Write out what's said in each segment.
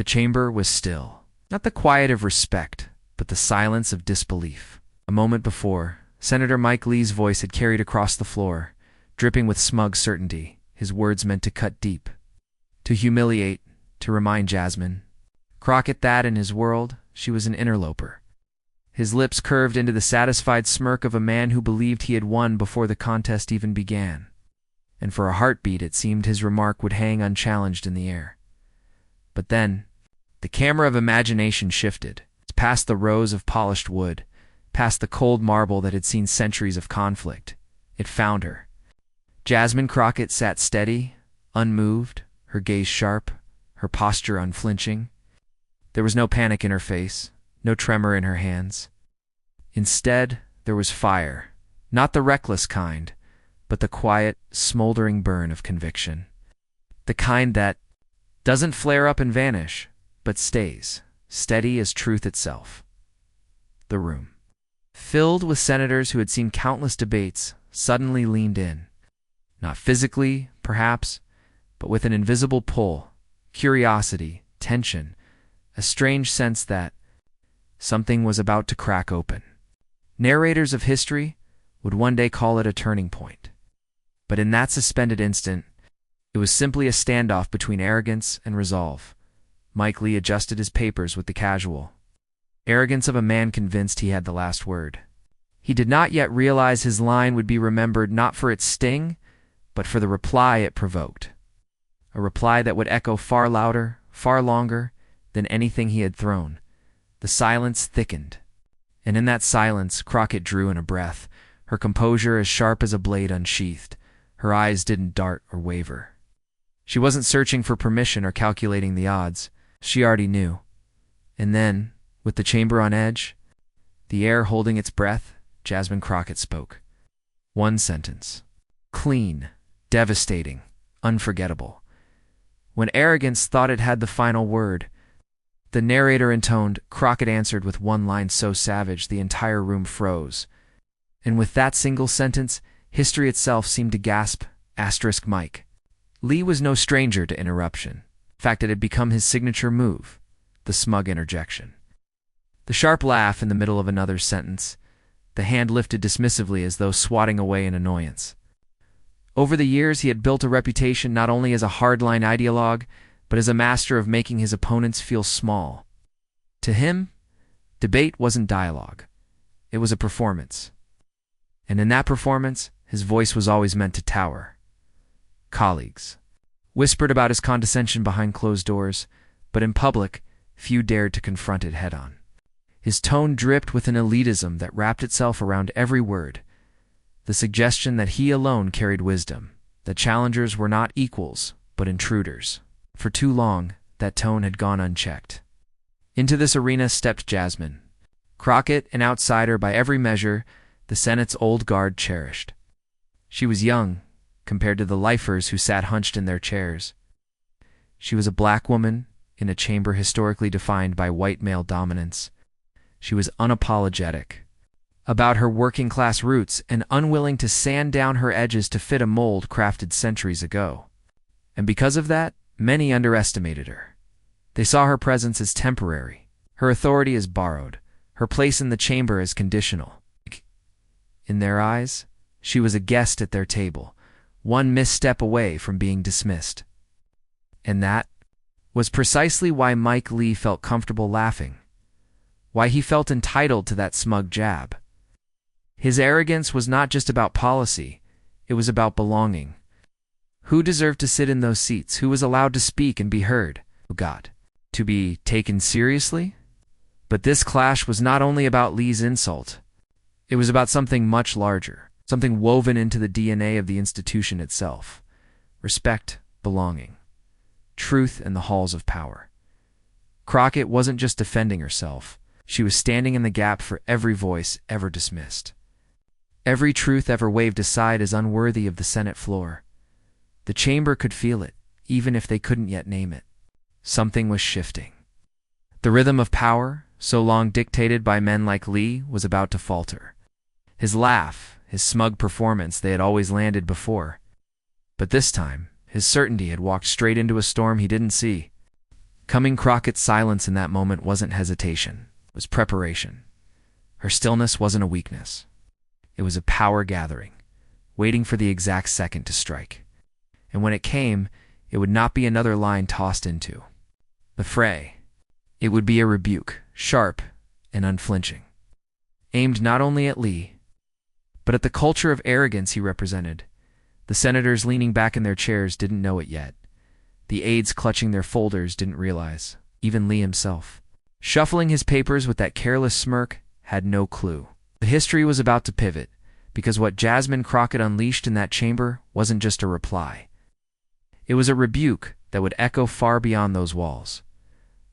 The chamber was still. Not the quiet of respect, but the silence of disbelief. A moment before, Senator Mike Lee's voice had carried across the floor, dripping with smug certainty, his words meant to cut deep. To humiliate, to remind Jasmine Crockett that, in his world, she was an interloper. His lips curved into the satisfied smirk of a man who believed he had won before the contest even began. And for a heartbeat it seemed his remark would hang unchallenged in the air. But then, the camera of imagination shifted, past the rows of polished wood, past the cold marble that had seen centuries of conflict. It found her. Jasmine Crockett sat steady, unmoved, her gaze sharp, her posture unflinching. There was no panic in her face, no tremor in her hands. Instead, there was fire, not the reckless kind, but the quiet, smoldering burn of conviction. The kind that doesn't flare up and vanish, but stays, steady as truth itself. The room, filled with senators who had seen countless debates, suddenly leaned in. Not physically, perhaps, but with an invisible pull, curiosity, tension, a strange sense that something was about to crack open. Narrators of history would one day call it a turning point. But in that suspended instant, it was simply a standoff between arrogance and resolve. Mike Lee adjusted his papers with the casual arrogance of a man convinced he had the last word. He did not yet realize his line would be remembered not for its sting, but for the reply it provoked. A reply that would echo far louder, far longer than anything he had thrown. The silence thickened, and in that silence Crockett drew in a breath, her composure as sharp as a blade unsheathed. Her eyes didn't dart or waver. She wasn't searching for permission or calculating the odds. She already knew. And then, with the chamber on edge, the air holding its breath, Jasmine Crockett spoke. One sentence. Clean, devastating, unforgettable. When arrogance thought it had the final word, the narrator intoned, Crockett answered with one line so savage the entire room froze. And with that single sentence, history itself seemed to gasp, Mike. Lee was no stranger to interruption. In fact, it had become his signature move, the smug interjection. The sharp laugh in the middle of another's sentence, the hand lifted dismissively as though swatting away an annoyance. Over the years, he had built a reputation not only as a hardline ideologue, but as a master of making his opponents feel small. To him, debate wasn't dialogue. It was a performance. And in that performance, his voice was always meant to tower. Colleagues whispered about his condescension behind closed doors, but in public, few dared to confront it head-on. His tone dripped with an elitism that wrapped itself around every word, the suggestion that he alone carried wisdom, that challengers were not equals, but intruders. For too long, that tone had gone unchecked. Into this arena stepped Jasmine Crockett, an outsider by every measure the Senate's old guard cherished. She was young, compared to the lifers who sat hunched in their chairs. She was a black woman in a chamber historically defined by white male dominance. She was unapologetic about her working-class roots and unwilling to sand down her edges to fit a mold crafted centuries ago. And because of that, many underestimated her. They saw her presence as temporary, her authority as borrowed, her place in the chamber as conditional. In their eyes, she was a guest at their table, one misstep away from being dismissed. And that was precisely why Mike Lee felt comfortable laughing, why he felt entitled to that smug jab. His arrogance was not just about policy, it was about belonging. Who deserved to sit in those seats? Who was allowed to speak and be heard? Who got to be taken seriously? But this clash was not only about Lee's insult. It was about something much larger, something woven into the DNA of the institution itself. Respect, belonging, truth in the halls of power. Crockett wasn't just defending herself. She was standing in the gap for every voice ever dismissed, every truth ever waved aside as unworthy of the Senate floor. The chamber could feel it, even if they couldn't yet name it. Something was shifting. The rhythm of power, so long dictated by men like Lee, was about to falter. His laugh, his smug performance, they had always landed before. But this time, his certainty had walked straight into a storm he didn't see. Coming Crockett's silence in that moment wasn't hesitation, it was preparation. Her stillness wasn't a weakness. It was a power gathering, waiting for the exact second to strike. And when it came, it would not be another line tossed into the fray. It would be a rebuke, sharp and unflinching, aimed not only at Lee, but at the culture of arrogance he represented. The senators leaning back in their chairs didn't know it yet. The aides clutching their folders didn't realize. Even Lee himself, shuffling his papers with that careless smirk, had no clue. The history was about to pivot, because what Jasmine Crockett unleashed in that chamber wasn't just a reply. It was a rebuke that would echo far beyond those walls.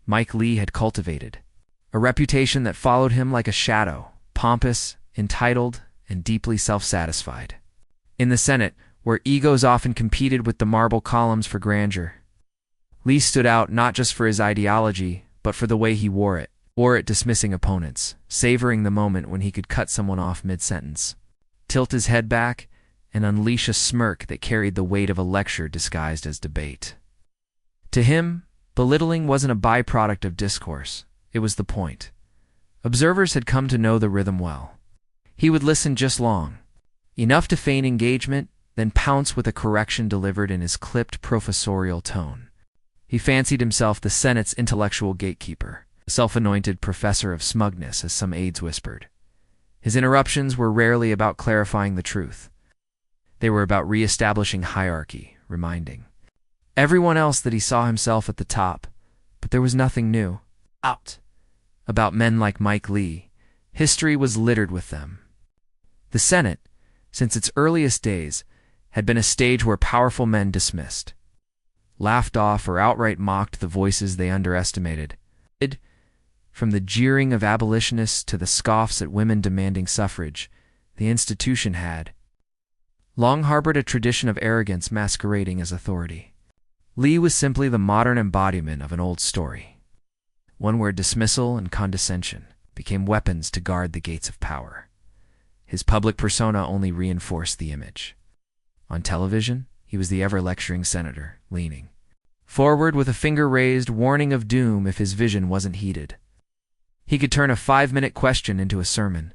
Mike Lee had cultivated a reputation that followed him like a shadow, pompous, entitled, and deeply self-satisfied. In the Senate, where egos often competed with the marble columns for grandeur, Lee stood out not just for his ideology, but for the way he wore it dismissing opponents, savoring the moment when he could cut someone off mid-sentence, tilt his head back, and unleash a smirk that carried the weight of a lecture disguised as debate. To him, belittling wasn't a byproduct of discourse, it was the point. Observers had come to know the rhythm well. He would listen just long, enough to feign engagement, then pounce with a correction delivered in his clipped professorial tone. He fancied himself the Senate's intellectual gatekeeper, a self-anointed professor of smugness, as some aides whispered. His interruptions were rarely about clarifying the truth. They were about re-establishing hierarchy, reminding everyone else that he saw himself at the top, but there was nothing new about men like Mike Lee. History was littered with them. The Senate, since its earliest days, had been a stage where powerful men dismissed, laughed off, or outright mocked the voices they underestimated. From the jeering of abolitionists to the scoffs at women demanding suffrage, the institution had long harbored a tradition of arrogance masquerading as authority. Lee was simply the modern embodiment of an old story, one where dismissal and condescension became weapons to guard the gates of power. His public persona only reinforced the image. On television, he was the ever-lecturing senator, leaning forward with a finger raised, warning of doom if his vision wasn't heeded. He could turn a 5-minute question into a sermon,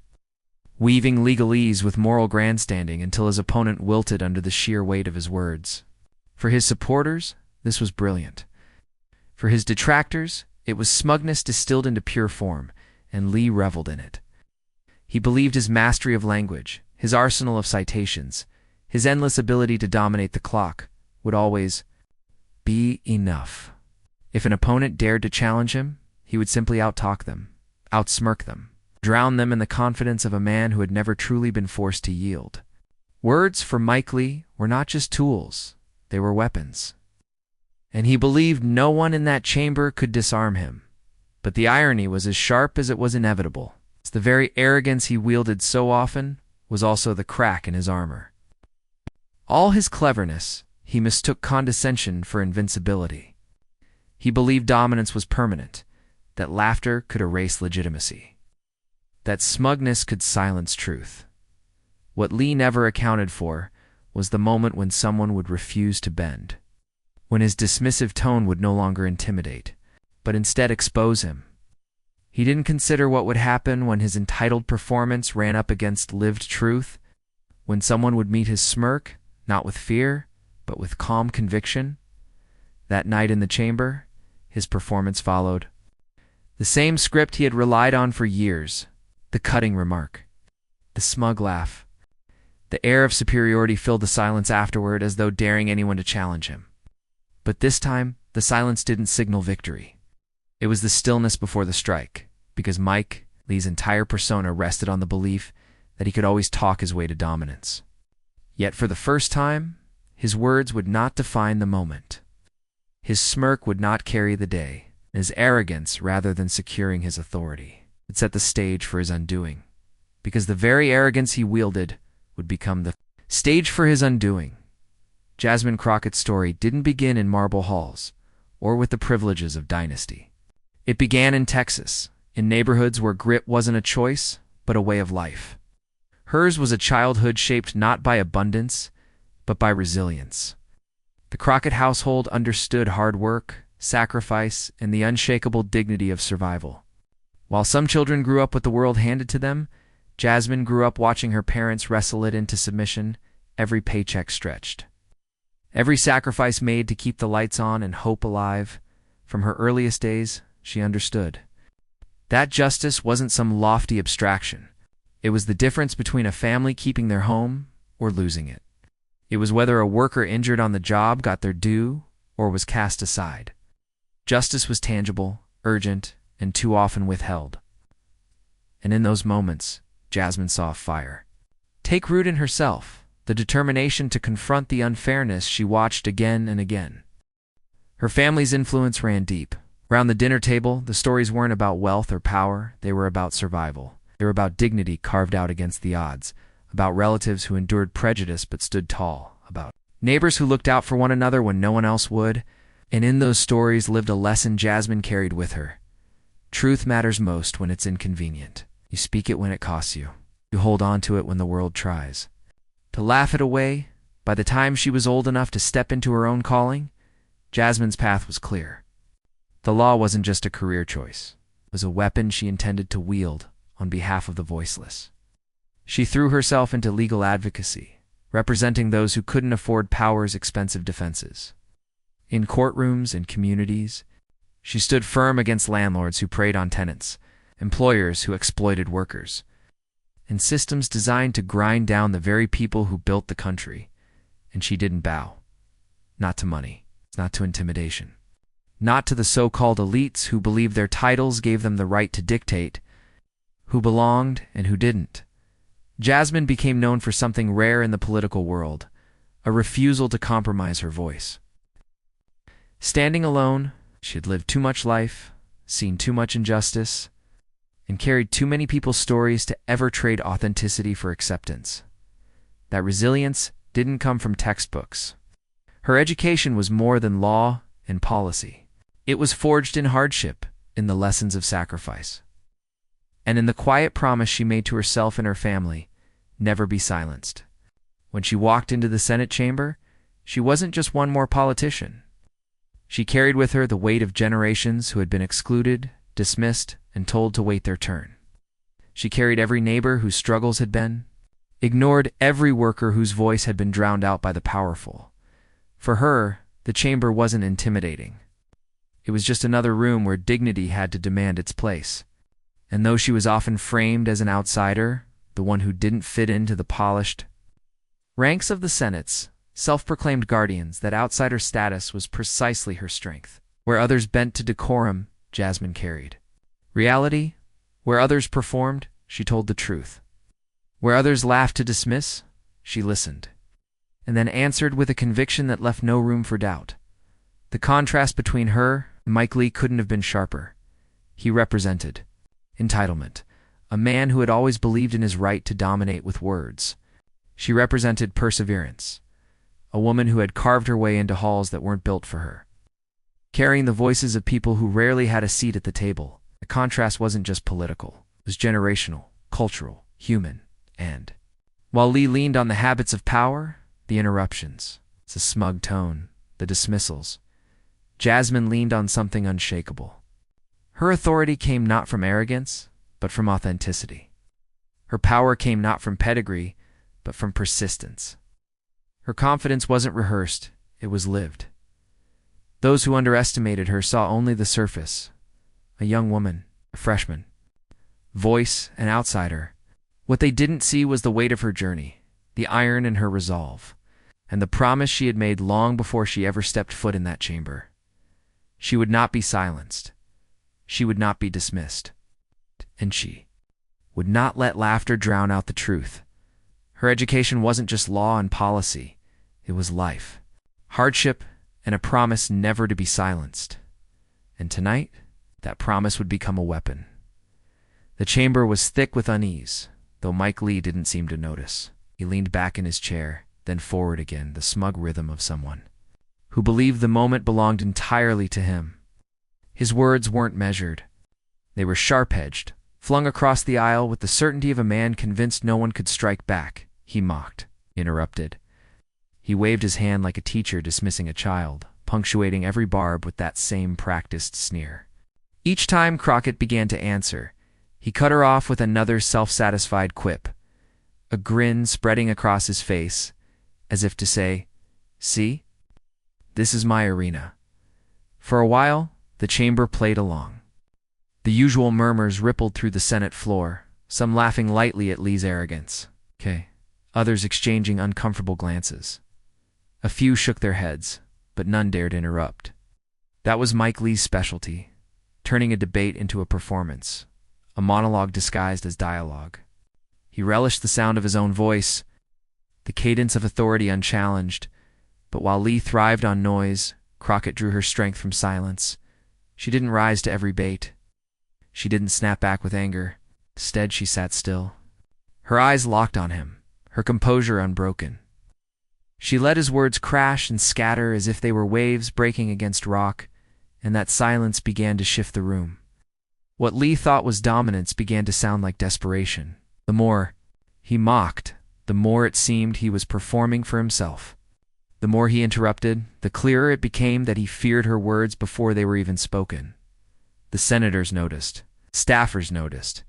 weaving legalese with moral grandstanding until his opponent wilted under the sheer weight of his words. For his supporters, this was brilliant. For his detractors, it was smugness distilled into pure form, and Lee reveled in it. He believed his mastery of language, his arsenal of citations, his endless ability to dominate the clock would always be enough. If an opponent dared to challenge him, he would simply out-talk them, outsmirk them, drown them in the confidence of a man who had never truly been forced to yield. Words for Mike Lee were not just tools, they were weapons. And he believed no one in that chamber could disarm him. But the irony was as sharp as it was inevitable. The very arrogance he wielded so often was also the crack in his armor. All his cleverness, he mistook condescension for invincibility. He believed dominance was permanent, that laughter could erase legitimacy, that smugness could silence truth. What Lee never accounted for was the moment when someone would refuse to bend, when his dismissive tone would no longer intimidate, but instead expose him. He didn't consider what would happen when his entitled performance ran up against lived truth, when someone would meet his smirk, not with fear, but with calm conviction. That night in the chamber, his performance followed the same script he had relied on for years: the cutting remark, the smug laugh. The air of superiority filled the silence afterward, as though daring anyone to challenge him. But this time, the silence didn't signal victory. It was the stillness before the strike, because Mike Lee's entire persona rested on the belief that he could always talk his way to dominance. Yet for the first time, his words would not define the moment. His smirk would not carry the day. His arrogance, rather than securing his authority, would set the stage for his undoing, because the very arrogance he wielded would become the stage for his undoing. Jasmine Crockett's story didn't begin in marble halls or with the privileges of dynasty. It began in Texas, in neighborhoods where grit wasn't a choice, but a way of life. Hers was a childhood shaped not by abundance, but by resilience. The Crockett household understood hard work, sacrifice, and the unshakable dignity of survival. While some children grew up with the world handed to them, Jasmine grew up watching her parents wrestle it into submission, every paycheck stretched. Every sacrifice made to keep the lights on and hope alive. From her earliest days, she understood that justice wasn't some lofty abstraction. It was the difference between a family keeping their home or losing it. It was whether a worker injured on the job got their due or was cast aside. Justice was tangible, urgent, and too often withheld. And in those moments, Jasmine saw a fire take root in herself, the determination to confront the unfairness she watched again and again. Her family's influence ran deep. Around the dinner table, the stories weren't about wealth or power, they were about survival. They were about dignity carved out against the odds, about relatives who endured prejudice but stood tall, about neighbors who looked out for one another when no one else would. And in those stories lived a lesson Jasmine carried with her. Truth matters most when it's inconvenient. You speak it when it costs you. You hold on to it when the world tries to laugh it away. By the time she was old enough to step into her own calling, Jasmine's path was clear. The law wasn't just a career choice. It was a weapon she intended to wield on behalf of the voiceless. She threw herself into legal advocacy, representing those who couldn't afford power's expensive defenses. In courtrooms and communities, she stood firm against landlords who preyed on tenants, employers who exploited workers, and systems designed to grind down the very people who built the country. And she didn't bow. Not to money, not to intimidation, not to the so-called elites who believed their titles gave them the right to dictate who belonged and who didn't. Jasmine became known for something rare in the political world, a refusal to compromise her voice. Standing alone, she had lived too much life, seen too much injustice, and carried too many people's stories to ever trade authenticity for acceptance. That resilience didn't come from textbooks. Her education was more than law and policy. It was forged in hardship, in the lessons of sacrifice, and in the quiet promise she made to herself and her family, never be silenced. When she walked into the Senate chamber, she wasn't just one more politician. She carried with her the weight of generations who had been excluded, dismissed, and told to wait their turn. She carried every neighbor whose struggles had been ignored, every worker whose voice had been drowned out by the powerful. For her, the chamber wasn't intimidating. It was just another room where dignity had to demand its place. And though she was often framed as an outsider, the one who didn't fit into the polished ranks of the Senate's self-proclaimed guardians, that outsider status was precisely her strength. Where others bent to decorum, Jasmine carried reality. Where others performed, she told the truth. Where others laughed to dismiss, she listened, and then answered with a conviction that left no room for doubt. The contrast between her and Mike Lee couldn't have been sharper. He represented entitlement, a man who had always believed in his right to dominate with words. She represented perseverance, a woman who had carved her way into halls that weren't built for her, carrying the voices of people who rarely had a seat at the table. The contrast wasn't just political, it was generational, cultural, human, and while Lee leaned on the habits of power, the interruptions, the smug tone, the dismissals, Jasmine leaned on something unshakable. Her authority came not from arrogance, but from authenticity. Her power came not from pedigree, but from persistence. Her confidence wasn't rehearsed, it was lived. Those who underestimated her saw only the surface. A young woman, a freshman, voice, an outsider. What they didn't see was the weight of her journey, the iron in her resolve, and the promise she had made long before she ever stepped foot in that chamber. She would not be silenced. She would not be dismissed. And she would not let laughter drown out the truth. Her education wasn't just law and policy. It was life, hardship, and a promise never to be silenced. And tonight, that promise would become a weapon. The chamber was thick with unease, though Mike Lee didn't seem to notice. He leaned back in his chair, then forward again, the smug rhythm of someone who believed the moment belonged entirely to him. His words weren't measured. They were sharp-edged, flung across the aisle with the certainty of a man convinced no one could strike back. He mocked, interrupted. He waved his hand like a teacher dismissing a child, punctuating every barb with that same practiced sneer. Each time Crockett began to answer, he cut her off with another self-satisfied quip, a grin spreading across his face, as if to say, "See? This is my arena." For a while, the chamber played along. The usual murmurs rippled through the Senate floor, some laughing lightly at Lee's arrogance, others exchanging uncomfortable glances. A few shook their heads, but none dared interrupt. That was Mike Lee's specialty, turning a debate into a performance, a monologue disguised as dialogue. He relished the sound of his own voice, the cadence of authority unchallenged, but while Lee thrived on noise, Crockett drew her strength from silence. She didn't rise to every bait. She didn't snap back with anger. Instead, she sat still. Her eyes locked on him, her composure unbroken. She let his words crash and scatter as if they were waves breaking against rock, and that silence began to shift the room. What Lee thought was dominance began to sound like desperation. The more he mocked, the more it seemed he was performing for himself. The more he interrupted, the clearer it became that he feared her words before they were even spoken. The senators noticed. Staffers noticed.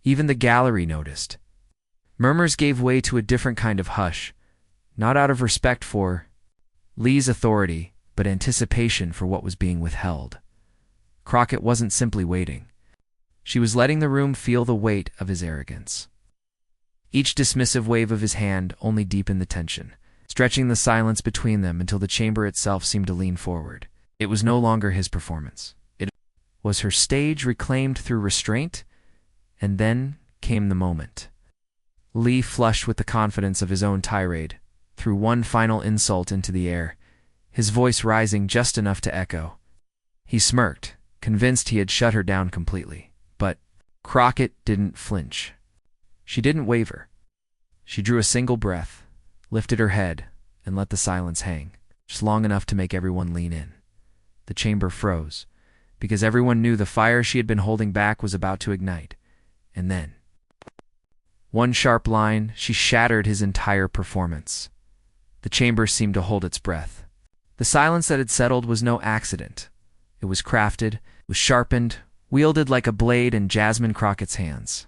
Even the gallery noticed. Murmurs gave way to a different kind of hush, not out of respect for Lee's authority, but anticipation for what was being withheld. Crockett wasn't simply waiting. She was letting the room feel the weight of his arrogance. Each dismissive wave of his hand only deepened the tension, stretching the silence between them until the chamber itself seemed to lean forward. It was no longer his performance. It was her stage reclaimed through restraint, and then came the moment. Lee flushed with the confidence of his own tirade, threw one final insult into the air, his voice rising just enough to echo. He smirked, convinced he had shut her down completely. But Crockett didn't flinch. She didn't waver. She drew a single breath, lifted her head, and let the silence hang, just long enough to make everyone lean in. The chamber froze, because everyone knew the fire she had been holding back was about to ignite. And then, one sharp line, she shattered his entire performance. The chamber seemed to hold its breath. The silence that had settled was no accident. It was crafted, it was sharpened, wielded like a blade in Jasmine Crockett's hands.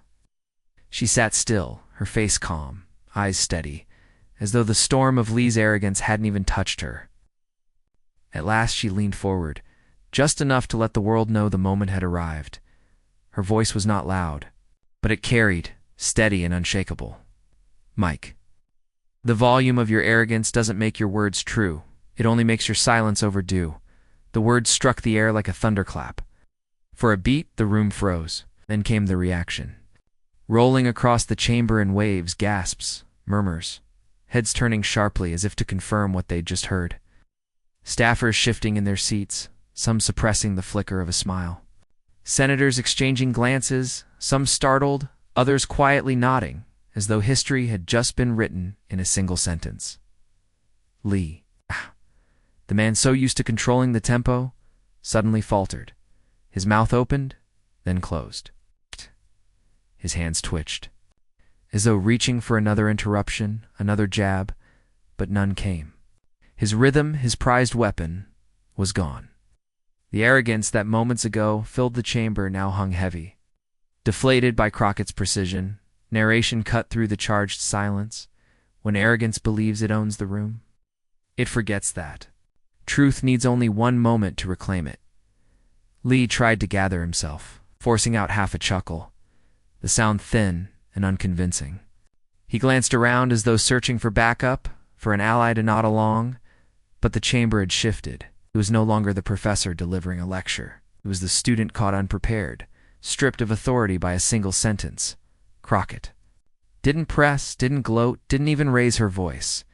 She sat still, her face calm, eyes steady, as though the storm of Lee's arrogance hadn't even touched her. At last she leaned forward, just enough to let the world know the moment had arrived. Her voice was not loud, but it carried, steady and unshakable. "Mike, the volume of your arrogance doesn't make your words true. It only makes your silence overdue." The words struck the air like a thunderclap. For a beat, the room froze. Then came the reaction. Rolling across the chamber in waves, gasps, murmurs, heads turning sharply as if to confirm what they'd just heard. Staffers shifting in their seats, some suppressing the flicker of a smile. Senators exchanging glances, some startled, others quietly nodding, as though history had just been written in a single sentence. Lee, the man so used to controlling the tempo, suddenly faltered. His mouth opened, then closed. His hands twitched, as though reaching for another interruption, another jab, but none came. His rhythm, his prized weapon, was gone. The arrogance that moments ago filled the chamber now hung heavy. Deflated by Crockett's precision, narration cut through the charged silence. When arrogance believes it owns the room, it forgets that. Truth needs only one moment to reclaim it. Lee tried to gather himself, forcing out half a chuckle, the sound thin and unconvincing. He glanced around as though searching for backup, for an ally to nod along, but the chamber had shifted. It was no longer the professor delivering a lecture. It was the student caught unprepared, stripped of authority by a single sentence. Crockett didn't press, didn't gloat, didn't even raise her voice.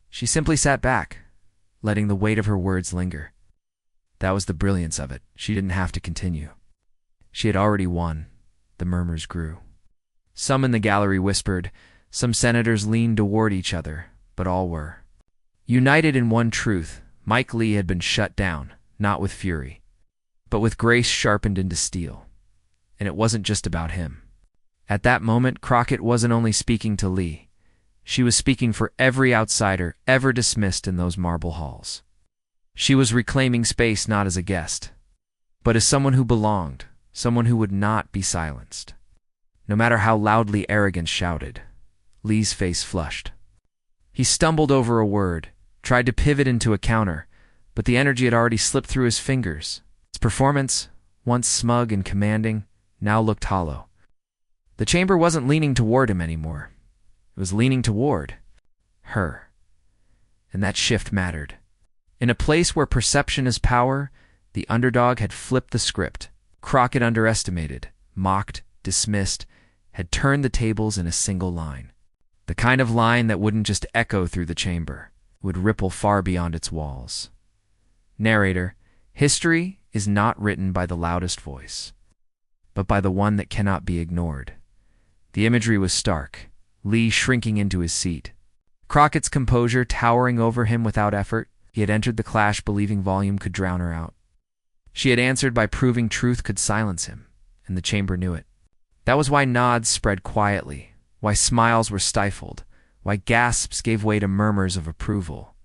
She simply sat back, letting the weight of her words linger. That was the brilliance of it. She didn't have to continue. She had already won. The murmurs grew. Some in the gallery whispered. Some senators leaned toward each other, but all were united in one truth. Mike Lee had been shut down, not with fury, but with grace sharpened into steel. And it wasn't just about him. At that moment, Crockett wasn't only speaking to Lee. She was speaking for every outsider ever dismissed in those marble halls. She was reclaiming space not as a guest, but as someone who belonged, someone who would not be silenced. No matter how loudly arrogance shouted, Lee's face flushed. He stumbled over a word, tried to pivot into a counter, but the energy had already slipped through his fingers. His performance, once smug and commanding, now looked hollow. The chamber wasn't leaning toward him anymore. It was leaning toward her. And that shift mattered. In a place where perception is power, the underdog had flipped the script. Crockett underestimated, mocked, dismissed, had turned the tables in a single line. The kind of line that wouldn't just echo through the chamber, would ripple far beyond its walls. Narrator, history is not written by the loudest voice, but by the one that cannot be ignored. The imagery was stark, Lee shrinking into his seat. Crockett's composure towering over him without effort. He had entered the clash believing volume could drown her out. She had answered by proving truth could silence him, and the chamber knew it. That was why nods spread quietly, why smiles were stifled, why gasps gave way to murmurs of approval.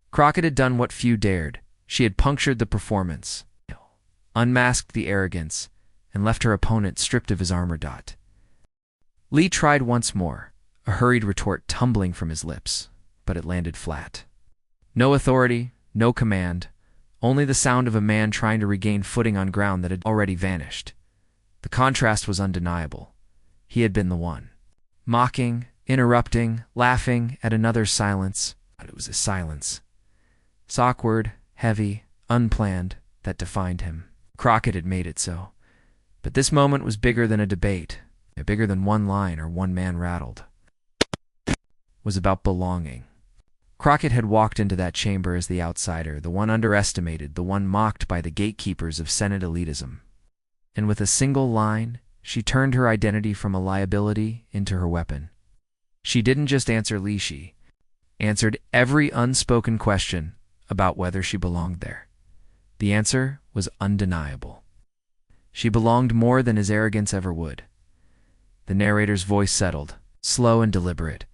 Crockett had done what few dared. She had punctured the performance, unmasked the arrogance, and left her opponent stripped of his armor. Lee tried once more, a hurried retort tumbling from his lips, but it landed flat. No authority, no command, only the sound of a man trying to regain footing on ground that had already vanished. The contrast was undeniable. He had been the one. Mocking, interrupting, laughing at another's silence, but it was a silence. It's awkward, heavy, unplanned, that defined him. Crockett had made it so. But this moment was bigger than a debate, bigger than one line or one man rattled. It was about belonging. Crockett had walked into that chamber as the outsider, the one underestimated, the one mocked by the gatekeepers of Senate elitism. And with a single line, she turned her identity from a liability into her weapon. She didn't just answer Lee, she answered every unspoken question about whether she belonged there. The answer was undeniable. She belonged more than his arrogance ever would. The narrator's voice settled, slow and deliberate.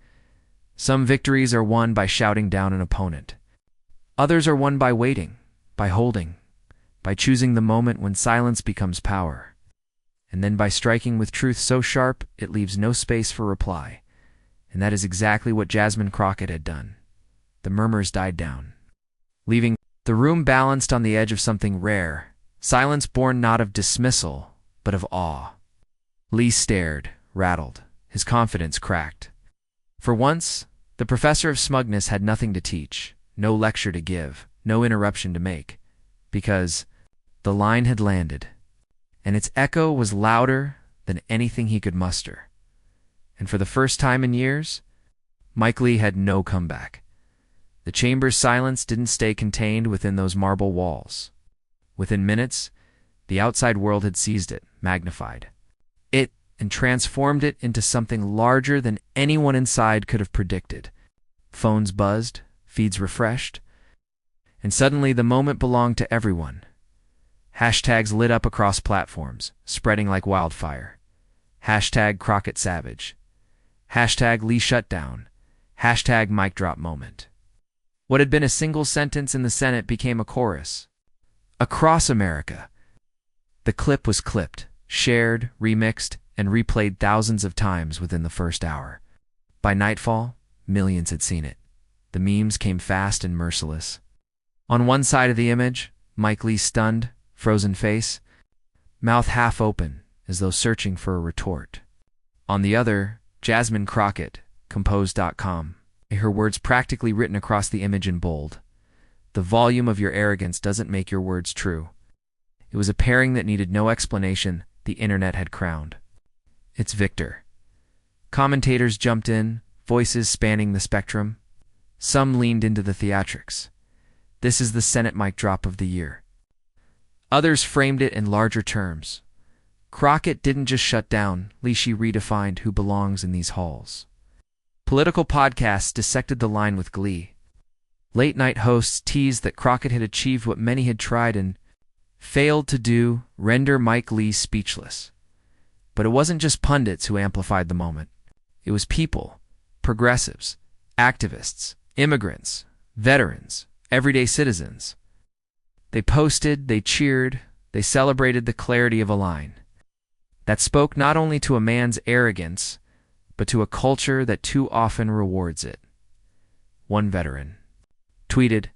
Some victories are won by shouting down an opponent. Others are won by waiting, by holding, by choosing the moment when silence becomes power, and then by striking with truth so sharp it leaves no space for reply. And that is exactly what Jasmine Crockett had done. The murmurs died down, leaving the room balanced on the edge of something rare, silence born not of dismissal, but of awe. Lee stared, rattled, his confidence cracked. For once, the professor of smugness had nothing to teach, no lecture to give, no interruption to make, because the line had landed, and its echo was louder than anything he could muster. And for the first time in years, Mike Lee had no comeback. The chamber's silence didn't stay contained within those marble walls. Within minutes, the outside world had seized it, magnified it, and transformed it into something larger than anyone inside could have predicted. Phones buzzed, feeds refreshed, and suddenly the moment belonged to everyone. Hashtags lit up across platforms, spreading like wildfire. Hashtag Crockett Savage. Hashtag Lee Shutdown. Hashtag Mic Drop Moment. What had been a single sentence in the Senate became a chorus. Across America. The clip was clipped, shared, remixed, and replayed thousands of times within the first hour. By nightfall, millions had seen it. The memes came fast and merciless. On one side of the image, Mike Lee's stunned, frozen face, mouth half open, as though searching for a retort. On the other, Jasmine Crockett, compose.com, her words practically written across the image in bold. The volume of your arrogance doesn't make your words true. It was a pairing that needed no explanation the internet had crowned. It's Victor. Commentators jumped in, voices spanning the spectrum. Some leaned into the theatrics. This is the Senate mic drop of the year. Others framed it in larger terms. Crockett didn't just shut down, Lee redefined who belongs in these halls. Political podcasts dissected the line with glee. Late-night hosts teased that Crockett had achieved what many had tried and failed to do, render Mike Lee speechless. But it wasn't just pundits who amplified the moment. It was people, progressives, activists, immigrants, veterans, everyday citizens. They posted, they cheered, they celebrated the clarity of a line that spoke not only to a man's arrogance, but to a culture that too often rewards it. One veteran tweeted,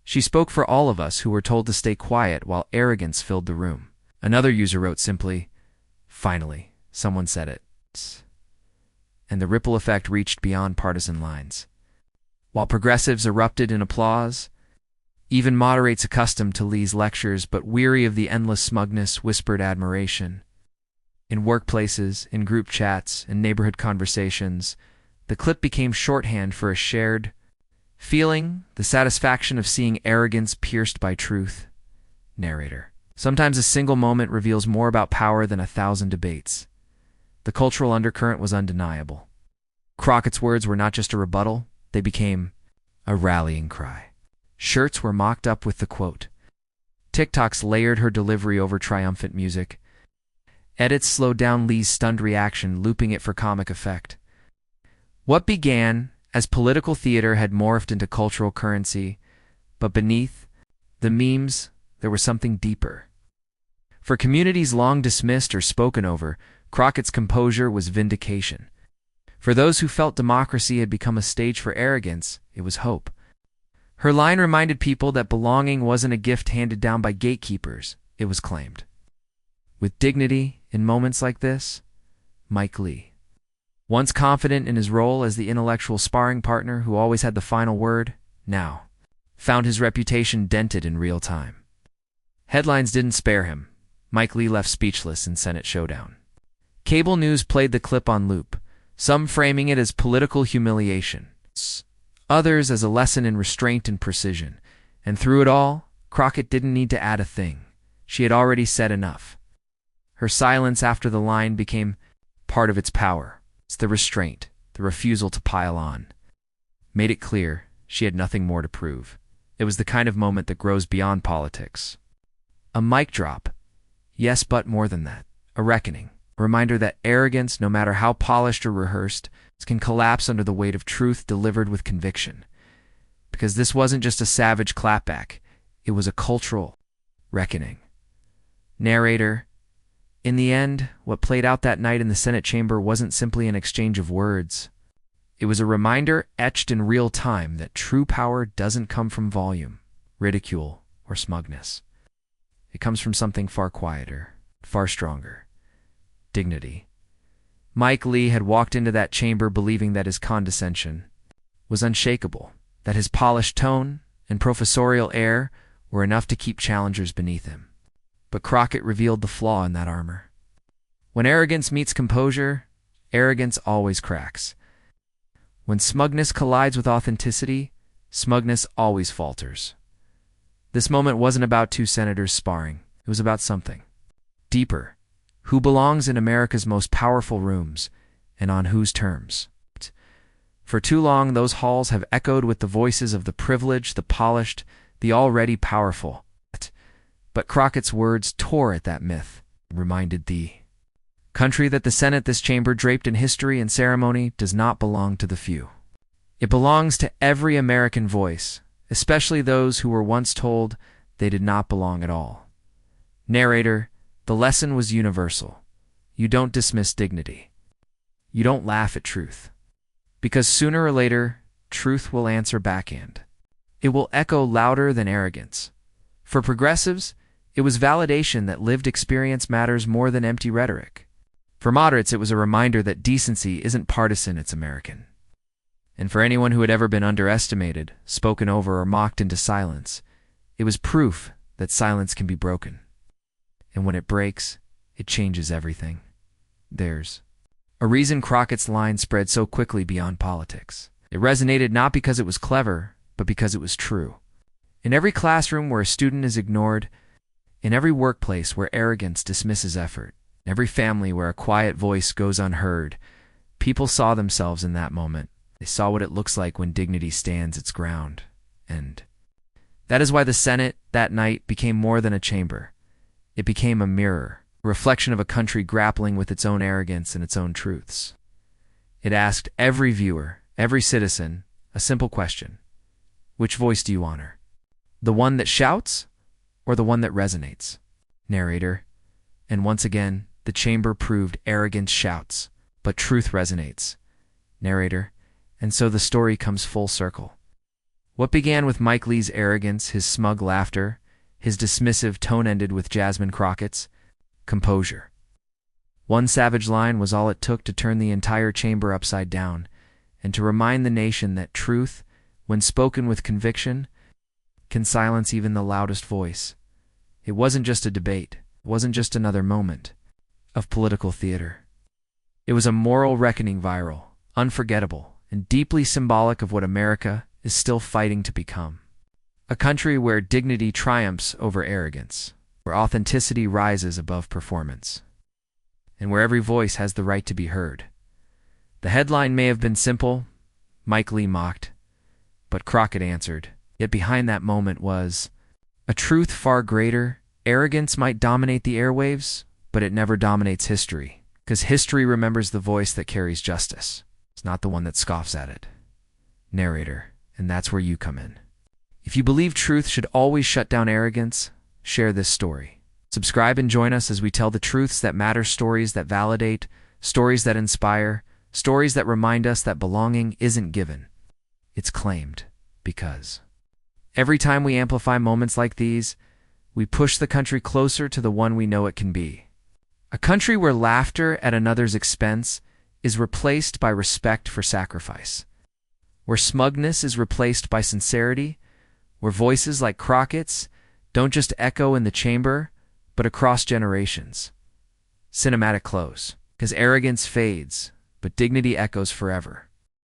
"She spoke for all of us who were told to stay quiet while arrogance filled the room." Another user wrote simply, "Finally, someone said it." And the ripple effect reached beyond partisan lines. While progressives erupted in applause, even moderates accustomed to Lee's lectures but weary of the endless smugness whispered admiration. In workplaces, in group chats, in neighborhood conversations, the clip became shorthand for a shared feeling, the satisfaction of seeing arrogance pierced by truth. Narrator. Sometimes a single moment reveals more about power than 1,000 debates. The cultural undercurrent was undeniable. Crockett's words were not just a rebuttal, they became a rallying cry. Shirts were mocked up with the quote. TikToks layered her delivery over triumphant music. Edits slowed down Lee's stunned reaction, looping it for comic effect. What began as political theater had morphed into cultural currency, but beneath the memes, there was something deeper. For communities long dismissed or spoken over, Crockett's composure was vindication. For those who felt democracy had become a stage for arrogance, it was hope. Her line reminded people that belonging wasn't a gift handed down by gatekeepers, it was claimed. With dignity, in moments like this, Mike Lee, once confident in his role as the intellectual sparring partner who always had the final word, now found his reputation dented in real time. Headlines didn't spare him. Mike Lee left speechless in Senate showdown. Cable news played the clip on loop, some framing it as political humiliation, others as a lesson in restraint and precision. And through it all, Crockett didn't need to add a thing. She had already said enough. Her silence after the line became part of its power. It's the restraint, the refusal to pile on. Made it clear she had nothing more to prove. It was the kind of moment that grows beyond politics. A mic drop. Yes, but more than that. A reckoning. A reminder that arrogance, no matter how polished or rehearsed, can collapse under the weight of truth delivered with conviction. Because this wasn't just a savage clapback. It was a cultural reckoning. Narrator. In the end, what played out that night in the Senate chamber wasn't simply an exchange of words. It was a reminder etched in real time that true power doesn't come from volume, ridicule, or smugness. It comes from something far quieter, far stronger. Dignity. Mike Lee had walked into that chamber believing that his condescension was unshakable, that his polished tone and professorial air were enough to keep challengers beneath him. But Crockett revealed the flaw in that armor. When arrogance meets composure, arrogance always cracks. When smugness collides with authenticity, smugness always falters. This moment wasn't about two senators sparring. It was about something deeper. Who belongs in America's most powerful rooms, and on whose terms? For too long, those halls have echoed with the voices of the privileged, the polished, the already powerful. But Crockett's words tore at that myth, reminded the country that the Senate, this chamber draped in history and ceremony, does not belong to the few. It belongs to every American voice, especially those who were once told they did not belong at all. Narrator, the lesson was universal. You don't dismiss dignity. You don't laugh at truth. Because sooner or later, truth will answer backhand. It will echo louder than arrogance. For progressives, it was validation that lived experience matters more than empty rhetoric. For moderates, it was a reminder that decency isn't partisan, it's American. And for anyone who had ever been underestimated, spoken over, or mocked into silence, it was proof that silence can be broken. And when it breaks, it changes everything. There's a reason Crockett's line spread so quickly beyond politics. It resonated not because it was clever, but because it was true. In every classroom where a student is ignored, in every workplace where arrogance dismisses effort, in every family where a quiet voice goes unheard, people saw themselves in that moment. They saw what it looks like when dignity stands its ground. And that is why the Senate, that night, became more than a chamber. It became a mirror, a reflection of a country grappling with its own arrogance and its own truths. It asked every viewer, every citizen, a simple question. Which voice do you honor? The one that shouts, or the one that resonates? Narrator. And once again, the chamber proved arrogance shouts, but truth resonates. Narrator. And so the story comes full circle. What began with Mike Lee's arrogance, his smug laughter, his dismissive tone ended with Jasmine Crockett's composure. One savage line was all it took to turn the entire chamber upside down, and to remind the nation that truth, when spoken with conviction, can silence even the loudest voice. It wasn't just a debate. It wasn't just another moment of political theater. It was a moral reckoning, viral, unforgettable, and deeply symbolic of what America is still fighting to become. A country where dignity triumphs over arrogance, where authenticity rises above performance, and where every voice has the right to be heard. The headline may have been simple, Mike Lee mocked, but Crockett answered. Yet behind that moment was a truth far greater. Arrogance might dominate the airwaves, but it never dominates history, because history remembers the voice that carries justice. It's not the one that scoffs at it. Narrator, and that's where you come in. If you believe truth should always shut down arrogance, share this story. Subscribe and join us as we tell the truths that matter, stories that validate, stories that inspire, stories that remind us that belonging isn't given. It's claimed. Because every time we amplify moments like these, we push the country closer to the one we know it can be. A country where laughter at another's expense is replaced by respect for sacrifice. Where smugness is replaced by sincerity. Where voices like Crockett's don't just echo in the chamber, but across generations. Cinematic close. Because arrogance fades, but dignity echoes forever.